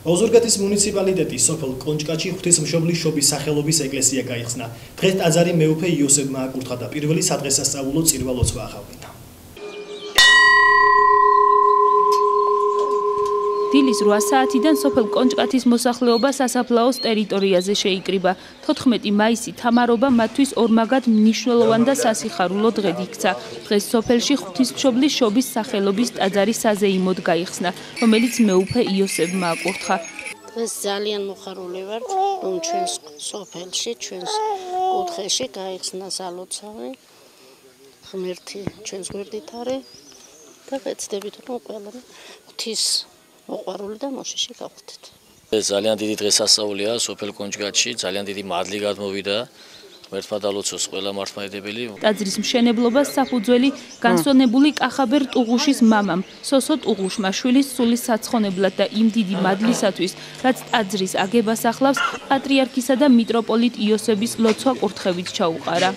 ოზურგეთის მუნიციპალიტეტის სოფელ კონჭკაჩი ღვთისმშობლის შობის სახელობის ეკლესია გაიხსნა. დღეს ტაძარი მეუფე იოსებმა აკურთხა და პირველი სადღესასწაულო წირვა ლოცვა ახავლინა. დილის 8 საათიდან სოფელ კონჭკათის მოსახლეობა სასაფლაოს ტერიტორიაზე შეიკრიბა. 14 მაისი თამარობა მათთვის ორმაგად მნიშვნელოვან და სასიხარულო დღედ იქცა. დღეს სოფელში ღვთისმშობლის შობის სახელობის ტაძარი საზეიმოდ გაიხსნა, რომელიც მეუფე იოსებმა აკურთხა. დღეს ძალიან მოხარული ვარ, რომ ჩვენს სოფელში, ჩვენს კუთხეში გაიხსნა სალოცავი. ღმერთი ჩვენს გვერდით არის და ვეცდებით, რომ ყველა ღვთის მოყვარული და მოშიში გავხდეთ. ძალიან დიდი დღესასწაულია სოფელ კონჭკათში, ძალიან დიდი მადლი გადმოვიდა. ღმერთმა დალოცოს ყველა მართლმადიდებელი. ტაძრის მშენებლობას საფუძველი განსვენებული კახაბერ ტუღუშის მამამ, სოსო ტუღუშმა შვილის სულის საცხონებლად და იმ დიდი მადლისათვის, რაც ტაძრის აგებას ახლავს, პატრიარქისა და მიტროპოლიტ იოსების ლოცვა კურთხევით ჩაუყარა.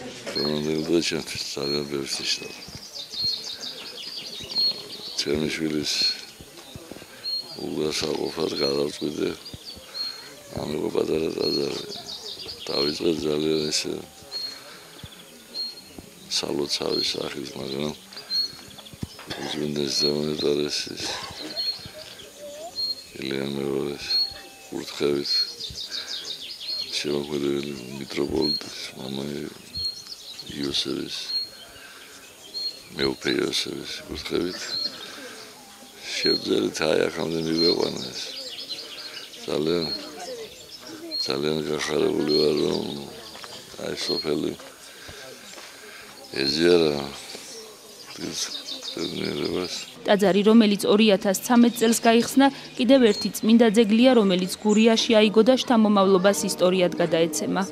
ჩემი შვილის უგასაყოფად გადავწყვიტე ამიღო პატარა ტაძარი. დავიწყე ძალიან ესე სალოცავის სახით, მაგრამ უზენდეს დემონეტარესის ილიან მეორის კურთხევით შემოქმედებული მიტროპოლიტის მამა იოსების მეუფე იოსების კურთხევით შევძელით აი აქამდე მივეყვანა ეს ძალიან გახარებული ვარ, რომ აი სოფელი ეზიარა ტაძარი, რომელიც 2013 წელს გაიხსნა, კიდევ ერთი წმინდა ძეგლია, რომელიც გურიაში აიგო და შთამომავლობას ისტორიად გადაეცემა.